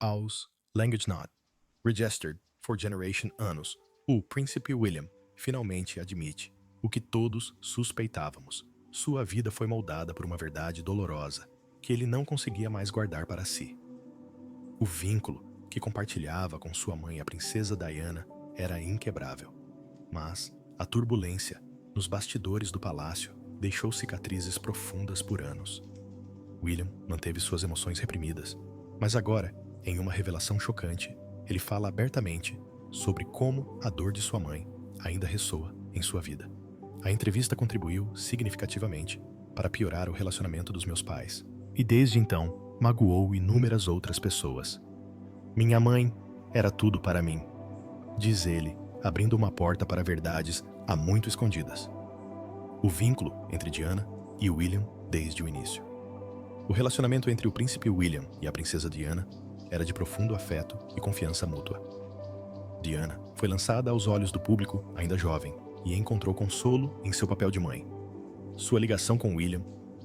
Aos Language Not, Registered for Generation Anos, o Príncipe William finalmente admite o que todos suspeitávamos. Sua vida foi moldada por uma verdade dolorosa que ele não conseguia mais guardar para si. O vínculo que compartilhava com sua mãe, a princesa Diana, era inquebrável. Mas a turbulência nos bastidores do palácio deixou cicatrizes profundas por anos. William manteve suas emoções reprimidas, mas agora, em uma revelação chocante, ele fala abertamente sobre como a dor de sua mãe ainda ressoa em sua vida. A entrevista contribuiu significativamente para piorar o relacionamento dos meus pais, e desde então magoou inúmeras outras pessoas. Minha mãe era tudo para mim, diz ele, abrindo uma porta para verdades há muito escondidas. O vínculo entre Diana e William desde o início. O relacionamento entre o príncipe William e a princesa Diana era de profundo afeto e confiança mútua. Diana foi lançada aos olhos do público ainda jovem e encontrou consolo em seu papel de mãe. Sua ligação com William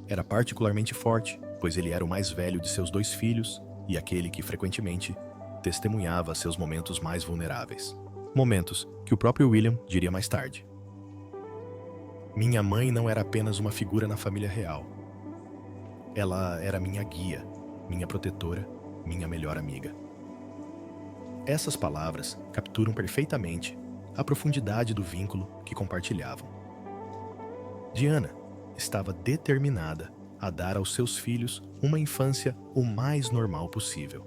era particularmente forte, pois ele era o mais velho de seus 2 filhos e aquele que frequentemente testemunhava seus momentos mais vulneráveis. Momentos que o próprio William diria mais tarde. Minha mãe não era apenas uma figura na família real. Ela era minha guia, minha protetora, minha melhor amiga. Essas palavras capturam perfeitamente a profundidade do vínculo que compartilhavam. Diana estava determinada a dar aos seus filhos uma infância o mais normal possível.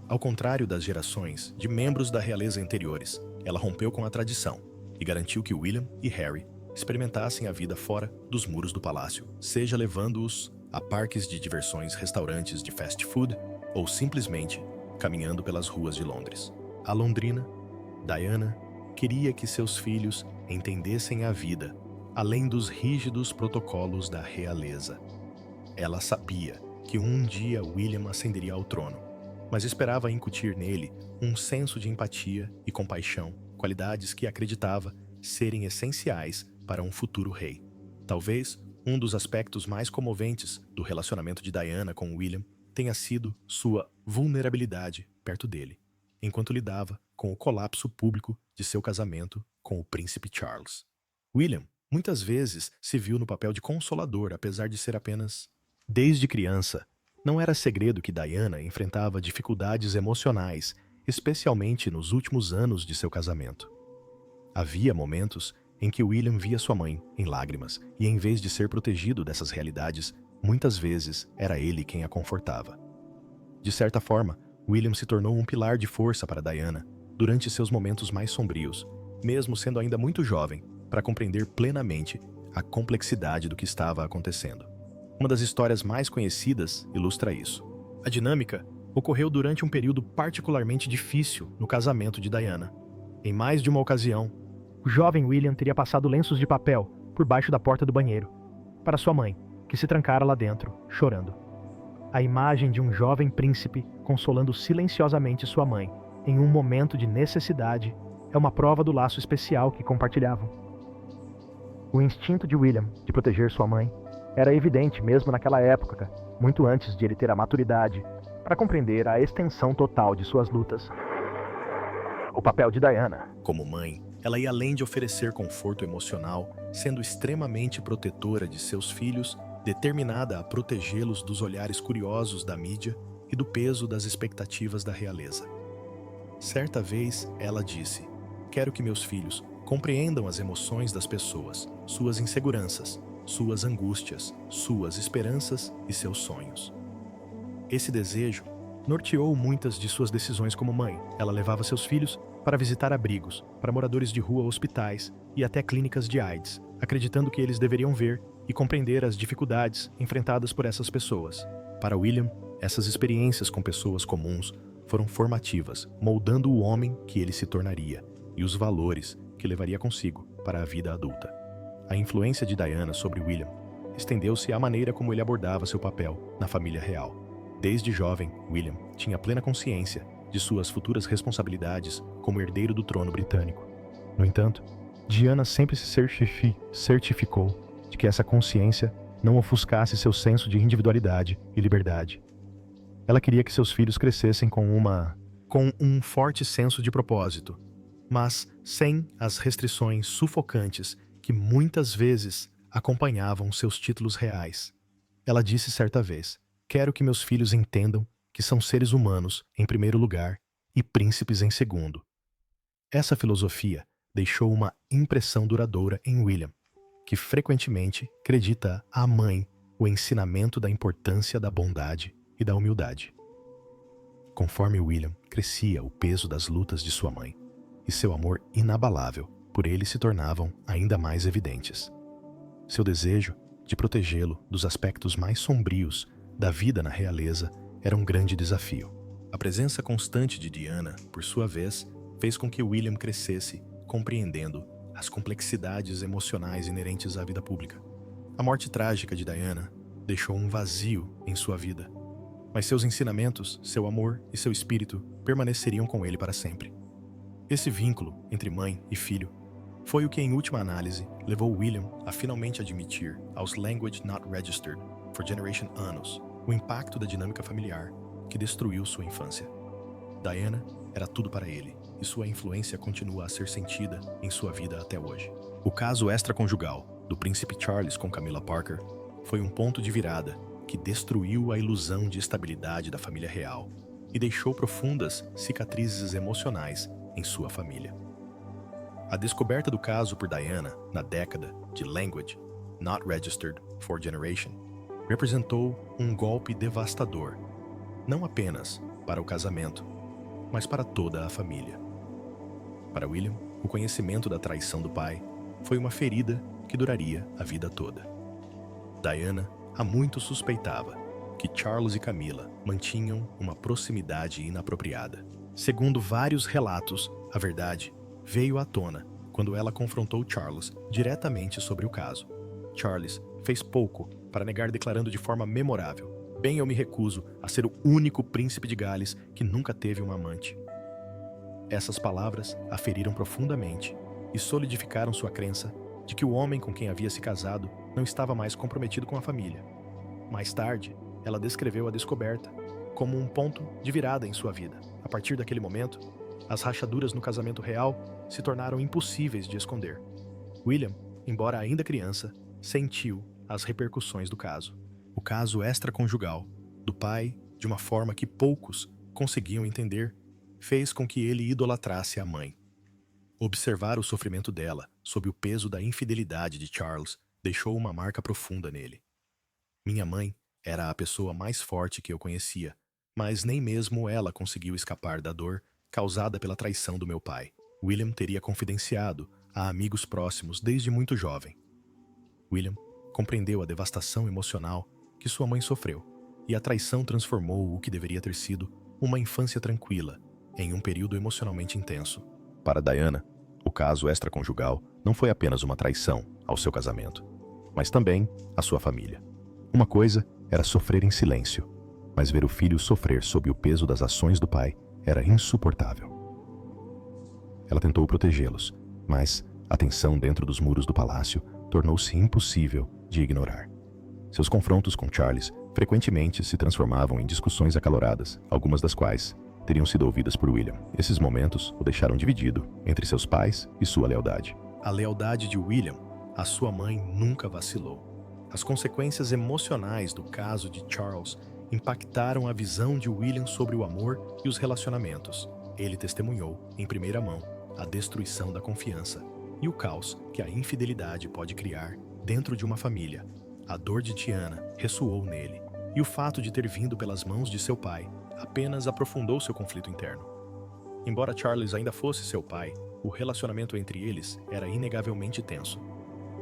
Ao contrário das gerações de membros da realeza anteriores, ela rompeu com a tradição e garantiu que William e Harry experimentassem a vida fora dos muros do palácio, seja levando-os a parques de diversões, restaurantes de fast food ou simplesmente caminhando pelas ruas de Londres. A londrina, Diana, queria que seus filhos entendessem a vida além dos rígidos protocolos da realeza. Ela sabia que um dia William ascenderia ao trono, mas esperava incutir nele um senso de empatia e compaixão, qualidades que acreditava serem essenciais para um futuro rei. Talvez um dos aspectos mais comoventes do relacionamento de Diana com William tenha sido sua vulnerabilidade perto dele, enquanto lidava com o colapso público de seu casamento com o príncipe Charles. William muitas vezes se viu no papel de consolador, apesar de ser apenas... Desde criança, não era segredo que Diana enfrentava dificuldades emocionais, especialmente nos últimos anos de seu casamento. Havia momentos em que William via sua mãe em lágrimas e, em vez de ser protegido dessas realidades, muitas vezes era ele quem a confortava. De certa forma, William se tornou um pilar de força para Diana durante seus momentos mais sombrios, mesmo sendo ainda muito jovem, para compreender plenamente a complexidade do que estava acontecendo. Uma das histórias mais conhecidas ilustra isso. A dinâmica ocorreu durante um período particularmente difícil no casamento de Diana. Em mais de uma ocasião, o jovem William teria passado lenços de papel por baixo da porta do banheiro para sua mãe, que se trancara lá dentro, chorando. A imagem de um jovem príncipe consolando silenciosamente sua mãe em um momento de necessidade é uma prova do laço especial que compartilhavam. O instinto de William de proteger sua mãe era evidente mesmo naquela época, muito antes de ele ter a maturidade para compreender a extensão total de suas lutas. O papel de Diana. Como mãe, ela ia além de oferecer conforto emocional, sendo extremamente protetora de seus filhos, determinada a protegê-los dos olhares curiosos da mídia e do peso das expectativas da realeza. Certa vez, ela disse: "Quero que meus filhos compreendam as emoções das pessoas, suas inseguranças, suas angústias, suas esperanças e seus sonhos." Esse desejo norteou muitas de suas decisões como mãe. Ela levava seus filhos para visitar abrigos, para moradores de rua, hospitais e até clínicas de AIDS, acreditando que eles deveriam ver e compreender as dificuldades enfrentadas por essas pessoas. Para William, essas experiências com pessoas comuns foram formativas, moldando o homem que ele se tornaria e os valores que levaria consigo para a vida adulta. A influência de Diana sobre William estendeu-se à maneira como ele abordava seu papel na família real. Desde jovem, William tinha plena consciência de suas futuras responsabilidades como herdeiro do trono britânico. No entanto, Diana sempre se certificou de que essa consciência não ofuscasse seu senso de individualidade e liberdade. Ela queria que seus filhos crescessem com um forte senso de propósito, mas sem as restrições sufocantes que muitas vezes acompanhavam seus títulos reais. Ela disse certa vez: "Quero que meus filhos entendam que são seres humanos em primeiro lugar e príncipes em segundo." Essa filosofia deixou uma impressão duradoura em William, que frequentemente acredita à mãe o ensinamento da importância da bondade e da humildade. Conforme William crescia, o peso das lutas de sua mãe e seu amor inabalável por ele se tornavam ainda mais evidentes. Seu desejo de protegê-lo dos aspectos mais sombrios da vida na realeza era um grande desafio. A presença constante de Diana, por sua vez, fez com que William crescesse compreendendo as complexidades emocionais inerentes à vida pública. A morte trágica de Diana deixou um vazio em sua vida, mas seus ensinamentos, seu amor e seu espírito permaneceriam com ele para sempre. Esse vínculo entre mãe e filho foi o que, em última análise, levou William a finalmente admitir aos Language Not Registered for Generation Anos o impacto da dinâmica familiar que destruiu sua infância. Diana era tudo para ele, e sua influência continua a ser sentida em sua vida até hoje. O caso extraconjugal do príncipe Charles com Camilla Parker foi um ponto de virada que destruiu a ilusão de estabilidade da família real e deixou profundas cicatrizes emocionais em sua família. A descoberta do caso por Diana na década de Language Not Registered for Generation representou um golpe devastador, não apenas para o casamento, mas para toda a família. Para William, o conhecimento da traição do pai foi uma ferida que duraria a vida toda. Diana há muito suspeitava que Charles e Camilla mantinham uma proximidade inapropriada. Segundo vários relatos, a verdade veio à tona quando ela confrontou Charles diretamente sobre o caso. Charles fez pouco para negar, declarando de forma memorável: "Bem, eu me recuso a ser o único príncipe de Gales que nunca teve uma amante." Essas palavras a feriram profundamente e solidificaram sua crença de que o homem com quem havia se casado não estava mais comprometido com a família. Mais tarde, ela descreveu a descoberta como um ponto de virada em sua vida. A partir daquele momento, as rachaduras no casamento real se tornaram impossíveis de esconder. William, embora ainda criança, sentiu as repercussões do caso. O caso extraconjugal do pai, de uma forma que poucos conseguiam entender, fez com que ele idolatrasse a mãe. Observar o sofrimento dela, sob o peso da infidelidade de Charles, deixou uma marca profunda nele. "Minha mãe era a pessoa mais forte que eu conhecia, mas nem mesmo ela conseguiu escapar da dor causada pela traição do meu pai." William teria confidenciado a amigos próximos desde muito jovem. William compreendeu a devastação emocional que sua mãe sofreu, e a traição transformou o que deveria ter sido uma infância tranquila em um período emocionalmente intenso. Para Diana, o caso extraconjugal não foi apenas uma traição ao seu casamento, mas também à sua família. Uma coisa era sofrer em silêncio, mas ver o filho sofrer sob o peso das ações do pai era insuportável. Ela tentou protegê-los, mas a tensão dentro dos muros do palácio tornou-se impossível de ignorar. Seus confrontos com Charles frequentemente se transformavam em discussões acaloradas, algumas das quais teriam sido ouvidas por William. Esses momentos o deixaram dividido entre seus pais e sua lealdade. A lealdade de William à sua mãe nunca vacilou. As consequências emocionais do caso de Charles impactaram a visão de William sobre o amor e os relacionamentos. Ele testemunhou, em primeira mão, a destruição da confiança e o caos que a infidelidade pode criar dentro de uma família. A dor de Diana ressoou nele, e o fato de ter vindo pelas mãos de seu pai apenas aprofundou seu conflito interno. Embora Charles ainda fosse seu pai, o relacionamento entre eles era inegavelmente tenso.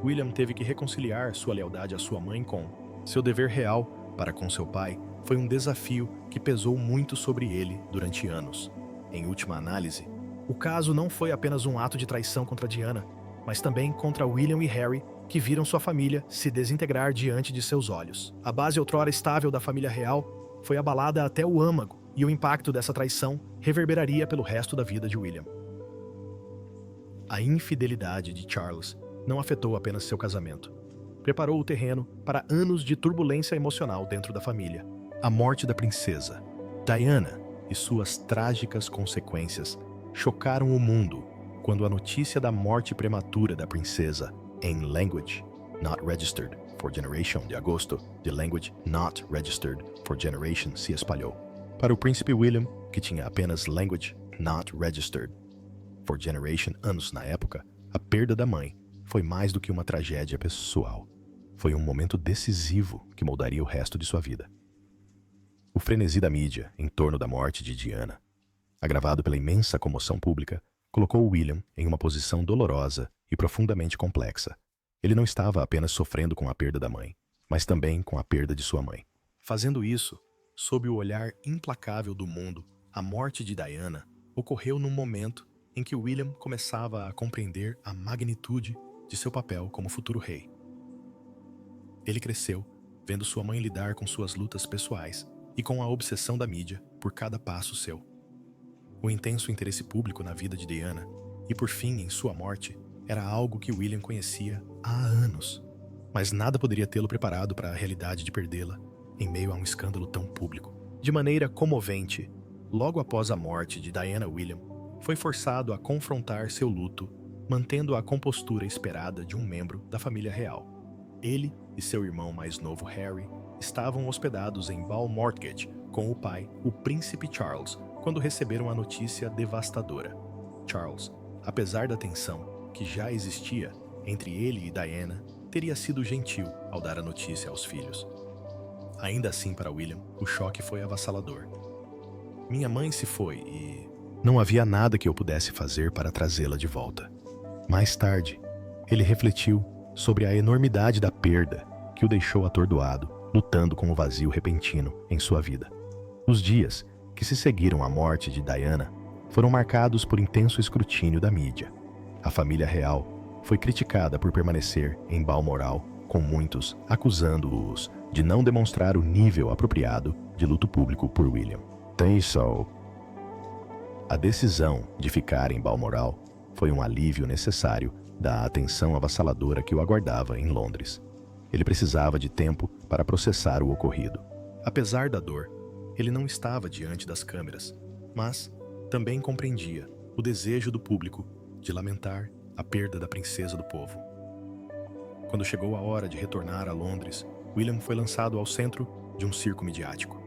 William teve que reconciliar sua lealdade à sua mãe com seu dever real para com seu pai. Foi um desafio que pesou muito sobre ele durante anos. Em última análise, o caso não foi apenas um ato de traição contra Diana, mas também contra William e Harry, que viram sua família se desintegrar diante de seus olhos. A base outrora estável da família real foi abalada até o âmago, e o impacto dessa traição reverberaria pelo resto da vida de William. A infidelidade de Charles não afetou apenas seu casamento. Preparou o terreno para anos de turbulência emocional dentro da família. A morte da princesa Diana e suas trágicas consequências chocaram o mundo quando a notícia da morte prematura da princesa em Language Not Registered for Generation de agosto, de Language Not Registered for Generation, se espalhou. Para o príncipe William, que tinha apenas Language Not Registered for Generation anos na época, a perda da mãe foi mais do que uma tragédia pessoal. Foi um momento decisivo que moldaria o resto de sua vida. O frenesi da mídia em torno da morte de Diana, agravado pela imensa comoção pública, colocou William em uma posição dolorosa e profundamente complexa. Ele não estava apenas sofrendo com a perda da mãe, mas também com a perda de sua mãe. Fazendo isso, sob o olhar implacável do mundo, a morte de Diana ocorreu num momento em que William começava a compreender a magnitude de seu papel como futuro rei. Ele cresceu, vendo sua mãe lidar com suas lutas pessoais e com a obsessão da mídia por cada passo seu. O intenso interesse público na vida de Diana e, por fim, em sua morte, era algo que William conhecia há anos, mas nada poderia tê-lo preparado para a realidade de perdê-la em meio a um escândalo tão público. De maneira comovente, logo após a morte de Diana, William foi forçado a confrontar seu luto, mantendo a compostura esperada de um membro da família real. Ele e seu irmão mais novo, Harry, estavam hospedados em Balmortgate com o pai, o príncipe Charles, quando receberam a notícia devastadora. Charles, apesar da tensão que já existia entre ele e Diana, teria sido gentil ao dar a notícia aos filhos. Ainda assim, para William, o choque foi avassalador. Minha mãe se foi e não havia nada que eu pudesse fazer para trazê-la de volta. Mais tarde, ele refletiu sobre a enormidade da perda que o deixou atordoado, lutando com o vazio repentino em sua vida. Os dias que se seguiram à morte de Diana foram marcados por intenso escrutínio da mídia. A família real foi criticada por permanecer em Balmoral, com muitos acusando-os de não demonstrar o nível apropriado de luto público por William. A decisão de ficar em Balmoral foi um alívio necessário da atenção avassaladora que o aguardava em Londres. Ele precisava de tempo para processar o ocorrido. Apesar da dor, ele não estava diante das câmeras, mas também compreendia o desejo do público de lamentar a perda da princesa do povo. Quando chegou a hora de retornar a Londres, William foi lançado ao centro de um circo midiático.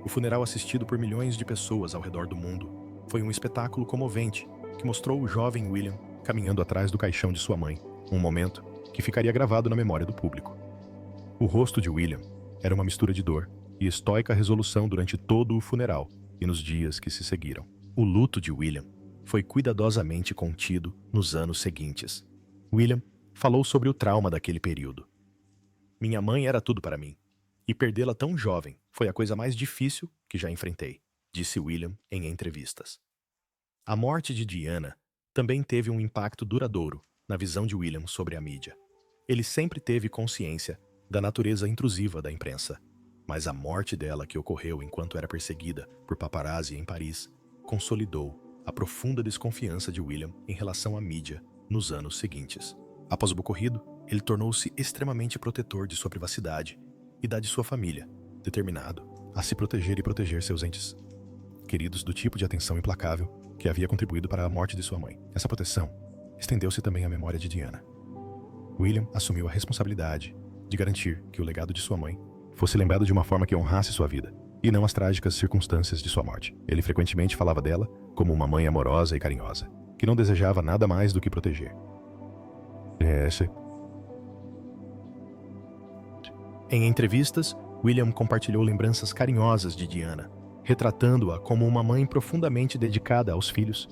O funeral, assistido por milhões de pessoas ao redor do mundo, foi um espetáculo comovente que mostrou o jovem William caminhando atrás do caixão de sua mãe, um momento que ficaria gravado na memória do público. O rosto de William era uma mistura de dor e estoica resolução durante todo o funeral e nos dias que se seguiram. O luto de William foi cuidadosamente contido nos anos seguintes. William falou sobre o trauma daquele período. Minha mãe era tudo para mim, e perdê-la tão jovem foi a coisa mais difícil que já enfrentei, disse William em entrevistas. A morte de Diana também teve um impacto duradouro na visão de William sobre a mídia. Ele sempre teve consciência da natureza intrusiva da imprensa, mas a morte dela, que ocorreu enquanto era perseguida por paparazzi em Paris, consolidou a profunda desconfiança de William em relação à mídia nos anos seguintes. Após o ocorrido, ele tornou-se extremamente protetor de sua privacidade e da de sua família, determinado a se proteger e proteger seus entes queridos do tipo de atenção implacável que havia contribuído para a morte de sua mãe. Essa proteção estendeu-se também à memória de Diana. William assumiu a responsabilidade de garantir que o legado de sua mãe fosse lembrado de uma forma que honrasse sua vida, e não as trágicas circunstâncias de sua morte. Ele frequentemente falava dela como uma mãe amorosa e carinhosa, que não desejava nada mais do que proteger. Em entrevistas, William compartilhou lembranças carinhosas de Diana, retratando-a como uma mãe profundamente dedicada aos filhos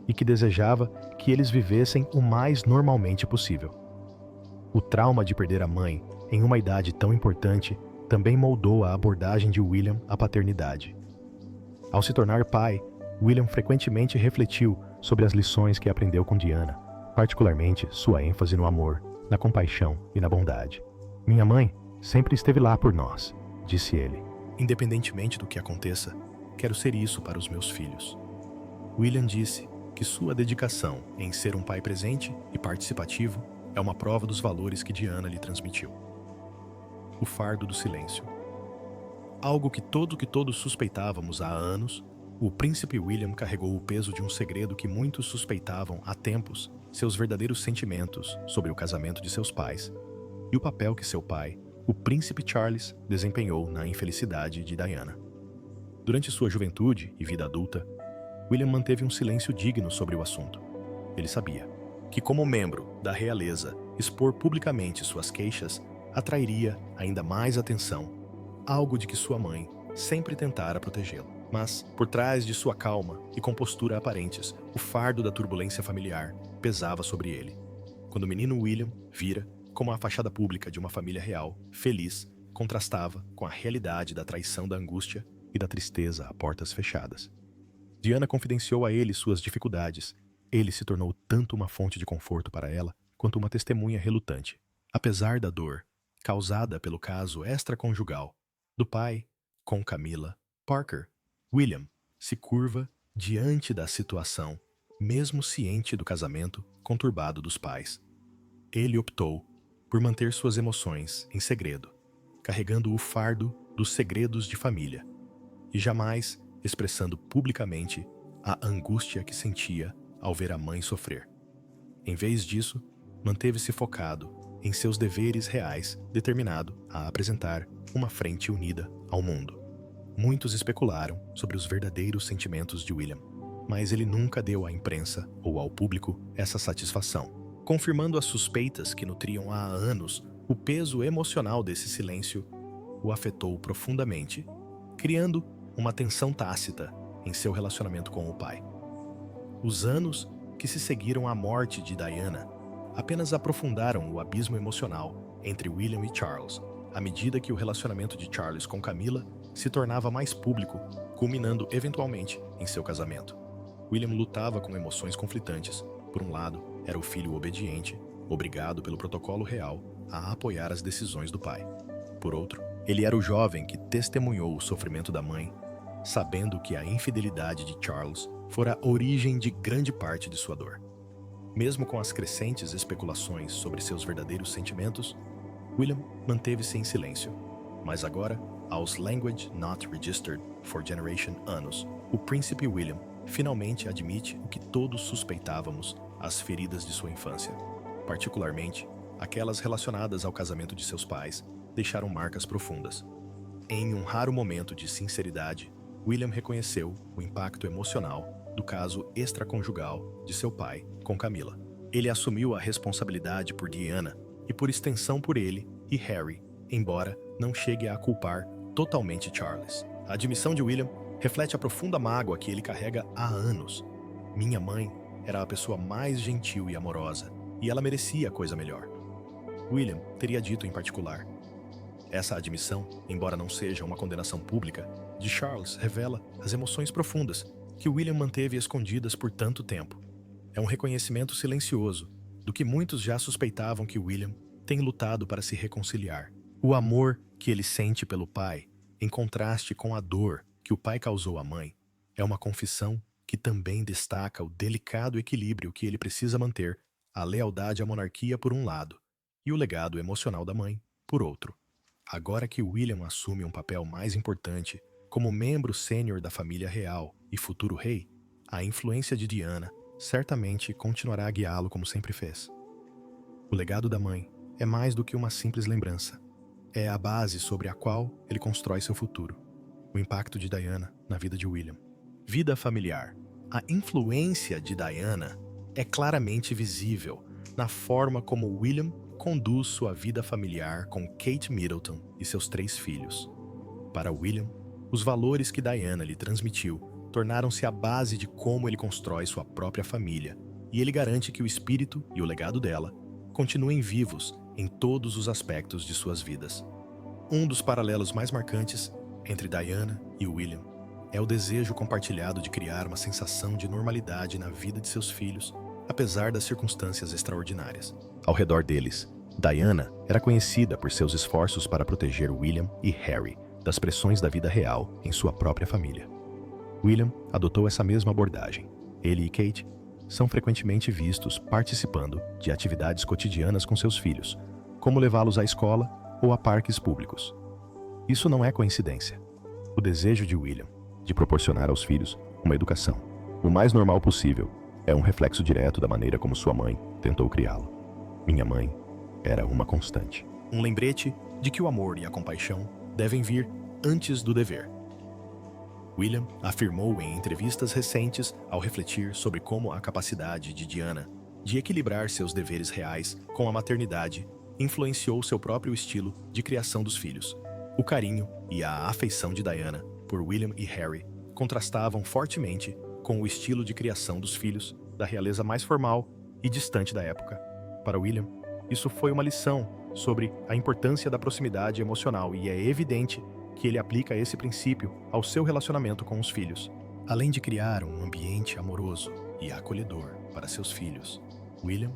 e que desejava que eles vivessem o mais normalmente possível. O trauma de perder a mãe em uma idade tão importante também moldou a abordagem de William à paternidade. Ao se tornar pai, William frequentemente refletiu sobre as lições que aprendeu com Diana, particularmente sua ênfase no amor, na compaixão e na bondade. Minha mãe sempre esteve lá por nós, disse ele. Independentemente do que aconteça, quero ser isso para os meus filhos. William disse que sua dedicação em ser um pai presente e participativo é uma prova dos valores que Diana lhe transmitiu. O fardo do silêncio. Algo que todos suspeitávamos há anos, o príncipe William carregou o peso de um segredo que muitos suspeitavam há tempos, seus verdadeiros sentimentos sobre o casamento de seus pais e o papel que seu pai, o príncipe Charles, desempenhou na infelicidade de Diana. Durante sua juventude e vida adulta, William manteve um silêncio digno sobre o assunto. Ele sabia que, como membro da realeza, expor publicamente suas queixas atrairia ainda mais atenção, algo de que sua mãe sempre tentara protegê-lo. Mas, por trás de sua calma e compostura aparentes, o fardo da turbulência familiar pesava sobre ele. Quando o menino William vira como a fachada pública de uma família real, feliz, contrastava com a realidade da traição, da angústia e da tristeza a portas fechadas. Diana confidenciou a ele suas dificuldades. Ele se tornou tanto uma fonte de conforto para ela, quanto uma testemunha relutante. Apesar da dor causada pelo caso extraconjugal do pai com Camilla Parker, William se curva diante da situação, mesmo ciente do casamento conturbado dos pais. Ele optou por manter suas emoções em segredo, carregando o fardo dos segredos de família, e jamais expressando publicamente a angústia que sentia ao ver a mãe sofrer. Em vez disso, manteve-se focado em seus deveres reais, determinado a apresentar uma frente unida ao mundo. Muitos especularam sobre os verdadeiros sentimentos de William, mas ele nunca deu à imprensa ou ao público essa satisfação, confirmando as suspeitas que nutriam há anos. O peso emocional desse silêncio o afetou profundamente, criando uma tensão tácita em seu relacionamento com o pai. Os anos que se seguiram à morte de Diana apenas aprofundaram o abismo emocional entre William e Charles, à medida que o relacionamento de Charles com Camilla se tornava mais público, culminando eventualmente em seu casamento. William lutava com emoções conflitantes. Por um lado, era o filho obediente, obrigado pelo protocolo real a apoiar as decisões do pai. Por outro, ele era o jovem que testemunhou o sofrimento da mãe, sabendo que a infidelidade de Charles fora a origem de grande parte de sua dor. Mesmo com as crescentes especulações sobre seus verdadeiros sentimentos, William manteve-se em silêncio. Mas agora, aos Language Not Registered for Generation anos, o príncipe William finalmente admite o que todos suspeitávamos: as feridas de sua infância. Particularmente, aquelas relacionadas ao casamento de seus pais deixaram marcas profundas. Em um raro momento de sinceridade, William reconheceu o impacto emocional do caso extraconjugal de seu pai com Camilla. Ele assumiu a responsabilidade por Diana e, por extensão, por ele e Harry, embora não chegue a culpar totalmente Charles. A admissão de William reflete a profunda mágoa que ele carrega há anos. Minha mãe era a pessoa mais gentil e amorosa, e ela merecia coisa melhor. William teria dito em particular. Essa admissão, embora não seja uma condenação pública, de Charles revela as emoções profundas que William manteve escondidas por tanto tempo. É um reconhecimento silencioso do que muitos já suspeitavam que William tem lutado para se reconciliar. O amor que ele sente pelo pai, em contraste com a dor que o pai causou à mãe, é uma confissão que também destaca o delicado equilíbrio que ele precisa manter, a lealdade à monarquia por um lado e o legado emocional da mãe por outro. Agora que William assume um papel mais importante como membro sênior da família real e futuro rei, a influência de Diana certamente continuará a guiá-lo como sempre fez. O legado da mãe é mais do que uma simples lembrança. É a base sobre a qual ele constrói seu futuro. O impacto de Diana na vida de William. Vida familiar. A influência de Diana é claramente visível na forma como William conduz sua vida familiar com Kate Middleton e seus 3 filhos. Para William, os valores que Diana lhe transmitiu tornaram-se a base de como ele constrói sua própria família, e ele garante que o espírito e o legado dela continuem vivos em todos os aspectos de suas vidas. Um dos paralelos mais marcantes entre Diana e William é o desejo compartilhado de criar uma sensação de normalidade na vida de seus filhos, apesar das circunstâncias extraordinárias. Ao redor deles, Diana era conhecida por seus esforços para proteger William e Harry das pressões da vida real em sua própria família. William adotou essa mesma abordagem. Ele e Kate são frequentemente vistos participando de atividades cotidianas com seus filhos, como levá-los à escola ou a parques públicos. Isso não é coincidência. O desejo de William de proporcionar aos filhos uma educação o mais normal possível é um reflexo direto da maneira como sua mãe tentou criá-lo. Minha mãe era uma constante. Um lembrete de que o amor e a compaixão devem vir antes do dever. William afirmou em entrevistas recentes ao refletir sobre como a capacidade de Diana de equilibrar seus deveres reais com a maternidade influenciou seu próprio estilo de criação dos filhos. O carinho e a afeição de Diana por William e Harry contrastavam fortemente com o estilo de criação dos filhos da realeza mais formal e distante da época. Para William, isso foi uma lição sobre a importância da proximidade emocional e é evidente que ele aplica esse princípio ao seu relacionamento com os filhos. Além de criar um ambiente amoroso e acolhedor para seus filhos, William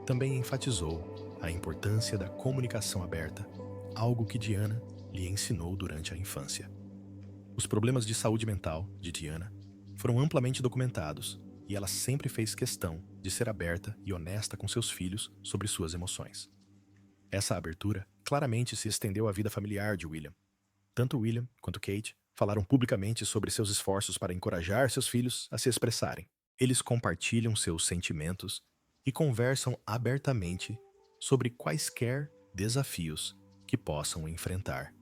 também enfatizou a importância da comunicação aberta, algo que Diana lhe ensinou durante a infância. Os problemas de saúde mental de Diana foram amplamente documentados e ela sempre fez questão de ser aberta e honesta com seus filhos sobre suas emoções. Essa abertura claramente se estendeu à vida familiar de William. Tanto William quanto Kate falaram publicamente sobre seus esforços para encorajar seus filhos a se expressarem. Eles compartilham seus sentimentos e conversam abertamente sobre quaisquer desafios que possam enfrentar.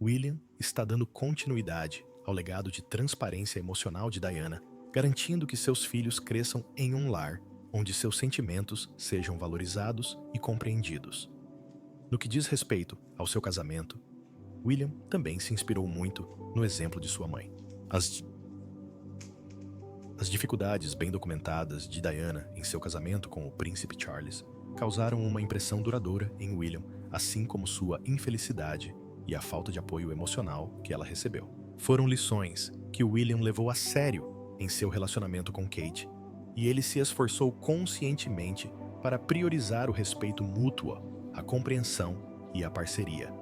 William está dando continuidade ao legado de transparência emocional de Diana, garantindo que seus filhos cresçam em um lar onde seus sentimentos sejam valorizados e compreendidos. No que diz respeito ao seu casamento, William também se inspirou muito no exemplo de sua mãe. As dificuldades bem documentadas de Diana em seu casamento com o príncipe Charles causaram uma impressão duradoura em William, assim como sua infelicidade e a falta de apoio emocional que ela recebeu. Foram lições que William levou a sério em seu relacionamento com Kate, e ele se esforçou conscientemente para priorizar o respeito mútuo, a compreensão e a parceria.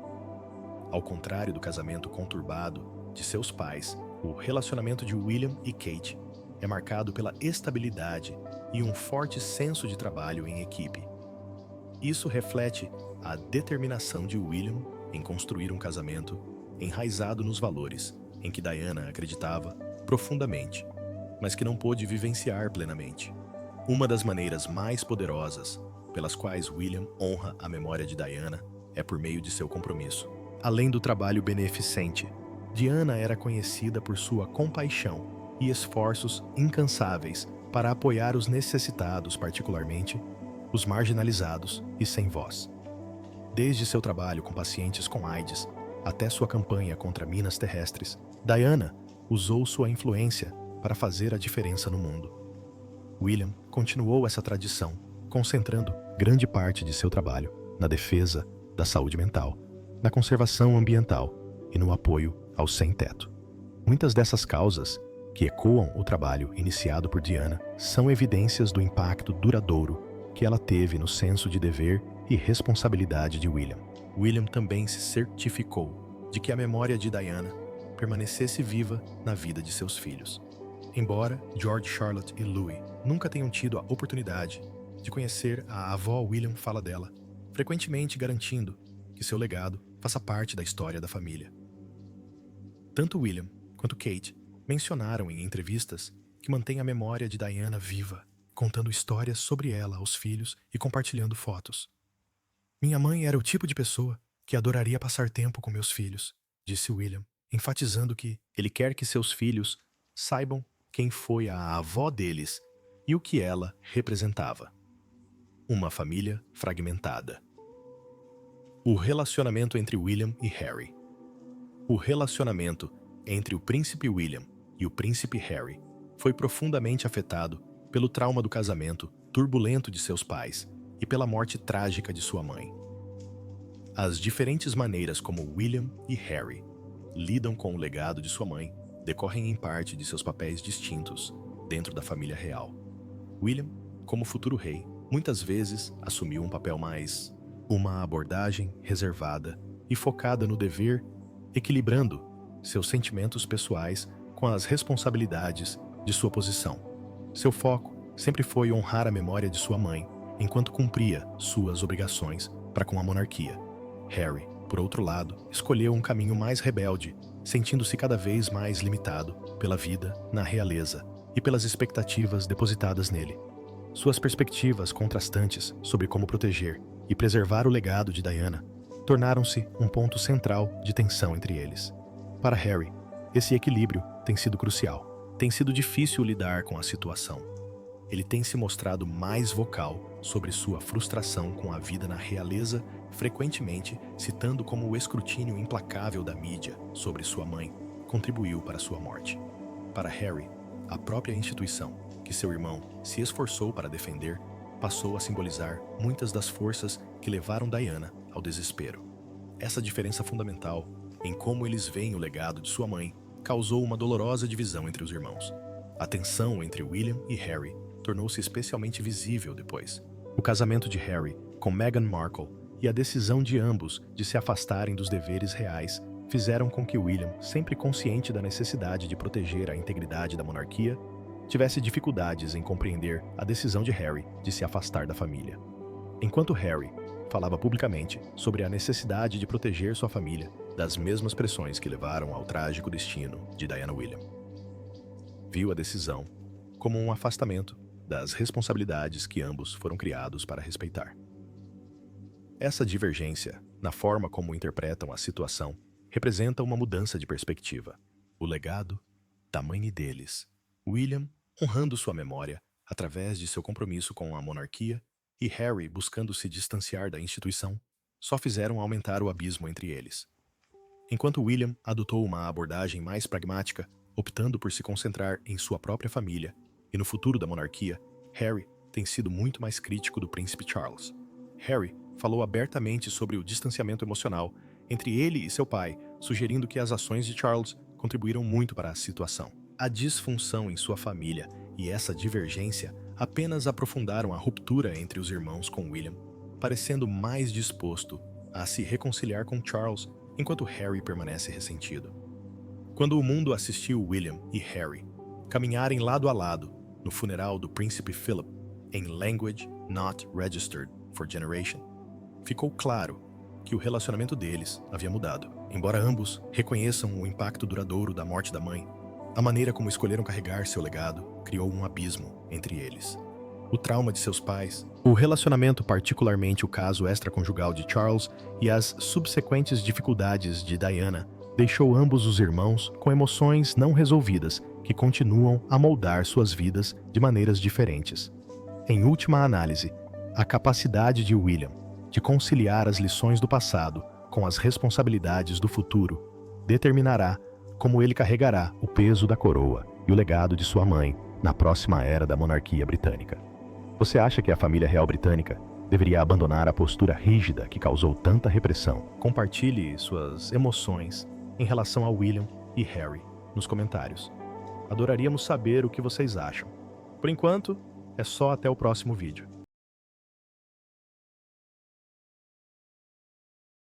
Ao contrário do casamento conturbado de seus pais, o relacionamento de William e Kate é marcado pela estabilidade e um forte senso de trabalho em equipe. Isso reflete a determinação de William em construir um casamento enraizado nos valores em que Diana acreditava profundamente, mas que não pôde vivenciar plenamente. Uma das maneiras mais poderosas pelas quais William honra a memória de Diana é por meio de seu compromisso. Além do trabalho beneficente, Diana era conhecida por sua compaixão e esforços incansáveis para apoiar os necessitados, particularmente os marginalizados e sem voz. Desde seu trabalho com pacientes com AIDS até sua campanha contra minas terrestres, Diana usou sua influência para fazer a diferença no mundo. William continuou essa tradição, concentrando grande parte de seu trabalho na defesa da saúde mental, na conservação ambiental e no apoio aos sem-teto. Muitas dessas causas, que ecoam o trabalho iniciado por Diana, são evidências do impacto duradouro que ela teve no senso de dever e responsabilidade de William. William também se certificou de que a memória de Diana permanecesse viva na vida de seus filhos. Embora George, Charlotte e Louis nunca tenham tido a oportunidade de conhecer a avó, William fala dela, frequentemente garantindo que seu legado faça parte da história da família. Tanto William quanto Kate mencionaram em entrevistas que mantém a memória de Diana viva, contando histórias sobre ela aos filhos e compartilhando fotos. Minha mãe era o tipo de pessoa que adoraria passar tempo com meus filhos, disse William, enfatizando que ele quer que seus filhos saibam quem foi a avó deles e o que ela representava. Uma família fragmentada. O relacionamento entre William e Harry. O relacionamento entre o príncipe William e o príncipe Harry foi profundamente afetado pelo trauma do casamento turbulento de seus pais e pela morte trágica de sua mãe. As diferentes maneiras como William e Harry lidam com o legado de sua mãe decorrem em parte de seus papéis distintos dentro da família real. William, como futuro rei, muitas vezes assumiu um papel mais uma abordagem reservada e focada no dever, equilibrando seus sentimentos pessoais com as responsabilidades de sua posição. Seu foco sempre foi honrar a memória de sua mãe, enquanto cumpria suas obrigações para com a monarquia. Harry, por outro lado, escolheu um caminho mais rebelde, sentindo-se cada vez mais limitado pela vida na realeza e pelas expectativas depositadas nele. Suas perspectivas contrastantes sobre como proteger e preservar o legado de Diana tornaram-se um ponto central de tensão entre eles. Para Harry, esse equilíbrio tem sido crucial. Tem sido difícil lidar com a situação. Ele tem se mostrado mais vocal sobre sua frustração com a vida na realeza, frequentemente citando como o escrutínio implacável da mídia sobre sua mãe contribuiu para sua morte. Para Harry, a própria instituição, que seu irmão se esforçou para defender, passou a simbolizar muitas das forças que levaram Diana ao desespero. Essa diferença fundamental em como eles veem o legado de sua mãe causou uma dolorosa divisão entre os irmãos. A tensão entre William e Harry tornou-se especialmente visível depois. O casamento de Harry com Meghan Markle e a decisão de ambos de se afastarem dos deveres reais fizeram com que William, sempre consciente da necessidade de proteger a integridade da monarquia, tivesse dificuldades em compreender a decisão de Harry de se afastar da família. Enquanto Harry falava publicamente sobre a necessidade de proteger sua família das mesmas pressões que levaram ao trágico destino de Diana William, viu a decisão como um afastamento das responsabilidades que ambos foram criados para respeitar. Essa divergência, na forma como interpretam a situação, representa uma mudança de perspectiva. O legado da mãe deles, William honrando sua memória através de seu compromisso com a monarquia, e Harry buscando se distanciar da instituição, só fizeram aumentar o abismo entre eles. Enquanto William adotou uma abordagem mais pragmática, optando por se concentrar em sua própria família e no futuro da monarquia, Harry tem sido muito mais crítico do príncipe Charles. Harry falou abertamente sobre o distanciamento emocional entre ele e seu pai, sugerindo que as ações de Charles contribuíram muito para a situação. A disfunção em sua família e essa divergência apenas aprofundaram a ruptura entre os irmãos com William, parecendo mais disposto a se reconciliar com Charles, enquanto Harry permanece ressentido. Quando o mundo assistiu William e Harry caminharem lado a lado no funeral do príncipe Philip em Language Not Registered for Generation, ficou claro que o relacionamento deles havia mudado. Embora ambos reconheçam o impacto duradouro da morte da mãe, a maneira como escolheram carregar seu legado criou um abismo entre eles. O trauma de seus pais, o relacionamento, particularmente o caso extraconjugal de Charles e as subsequentes dificuldades de Diana, deixou ambos os irmãos com emoções não resolvidas que continuam a moldar suas vidas de maneiras diferentes. Em última análise, a capacidade de William de conciliar as lições do passado com as responsabilidades do futuro determinará como ele carregará o peso da coroa e o legado de sua mãe na próxima era da monarquia britânica. Você acha que a família real britânica deveria abandonar a postura rígida que causou tanta repressão? Compartilhe suas emoções em relação a William e Harry nos comentários. Adoraríamos saber o que vocês acham. Por enquanto, é só até o próximo vídeo.